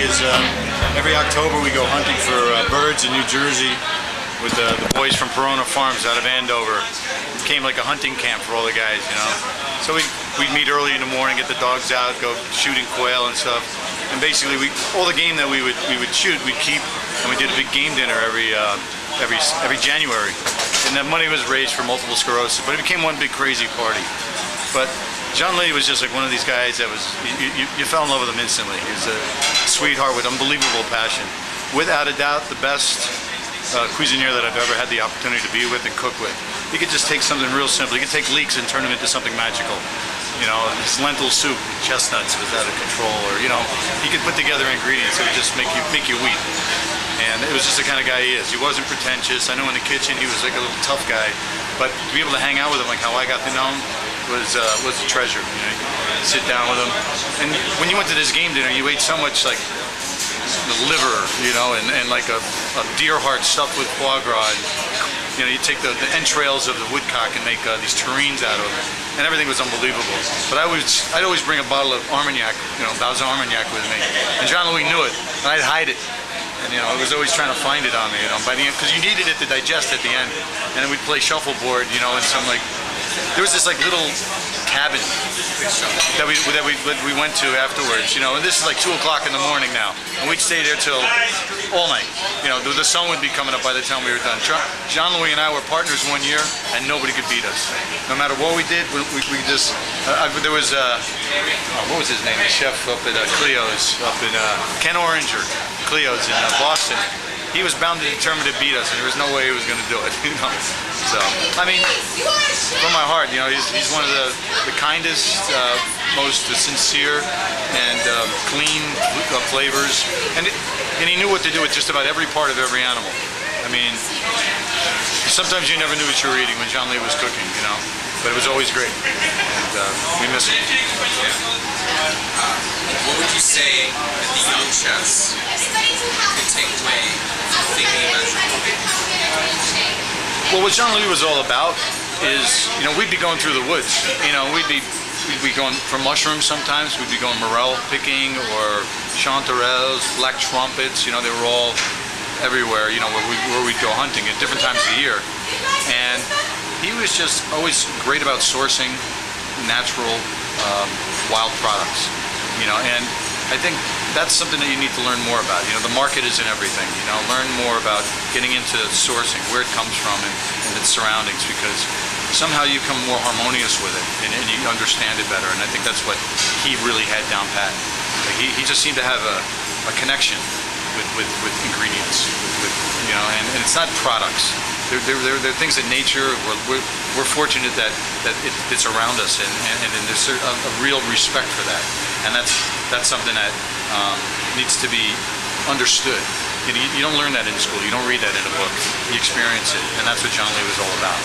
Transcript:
is every October we go hunting for birds in New Jersey with the boys from Perona Farms out of Andover. It became like a hunting camp for all the guys, you know. So we'd meet early in the morning, get the dogs out, go shooting quail and stuff. And basically, all the game that we would shoot, we'd keep, and we did a big game dinner every January. And that money was raised for multiple sclerosis, but it became one big crazy party. But Jean-Louis was just like one of these guys that was, you fell in love with him instantly. He was a sweetheart with unbelievable passion. Without a doubt, the best cuisinier that I've ever had the opportunity to be with and cook with. He could just take something real simple. He could take leeks and turn them into something magical. You know, his lentil soup, chestnuts was out of control, or you know, he could put together ingredients that would just make you weep. And it was just the kind of guy he is. He wasn't pretentious. I know in the kitchen he was like a little tough guy, but to be able to hang out with him like how I got to know him was a treasure. You know, you sit down with him, and when you went to this game dinner, you ate so much like the liver, you know, and like a deer heart stuffed with foie gras. And, you know, you take the entrails of the woodcock and make these terrines out of it, and everything was unbelievable. But I'd always bring a bottle of Armagnac, you know, Balzan Armagnac with me, and Jean-Louis knew it, and I'd hide it. And you know, I was always trying to find it on me, you know, by the end, because you needed it to digest at the end. And then we'd play shuffleboard, you know, and some like, there was this like little cabin that we went to afterwards, you know, and this is like 2 o'clock in the morning now, and we'd stay there till all night. You know, the sun would be coming up by the time we were done. Jean-Louis and I were partners one year, and nobody could beat us. No matter what we did, we just, there was, what was his name, the chef up at Cleo's, up in Ken Orange or Cleo's in Boston. He was bound and determined to beat us, and there was no way he was going to do it, you know. So, I mean, from my heart, you know, he's one of the kindest, most sincere, and clean flavors, and he knew what to do with just about every part of every animal. I mean, sometimes you never knew what you were eating when Jean-Louis was cooking, you know, but it was always great, and we miss him. What would you say that the young chefs could take away from thinking about your cooking? Well, what Jean-Louis was all about is, you know, we'd be going through the woods. You know, we'd be going for mushrooms sometimes. We'd be going morel picking or chanterelles, black trumpets. You know, they were all everywhere. You know, where we'd go hunting at different times of the year. And he was just always great about sourcing natural, wild products. You know, and I think that's something that you need to learn more about. You know, the market isn't everything. You know, learn more about getting into sourcing, where it comes from, and its surroundings, because somehow you become more harmonious with it, and you understand it better. And I think that's what he really had down pat. Like he just seemed to have a connection with ingredients, you know, and it's not products. They're things that nature. We're fortunate that it's around us, and there's a real respect for that, and that's something that needs to be understood. You know, you don't learn that in school. You don't read that in a book. You experience it, and that's what Jean-Louis was all about.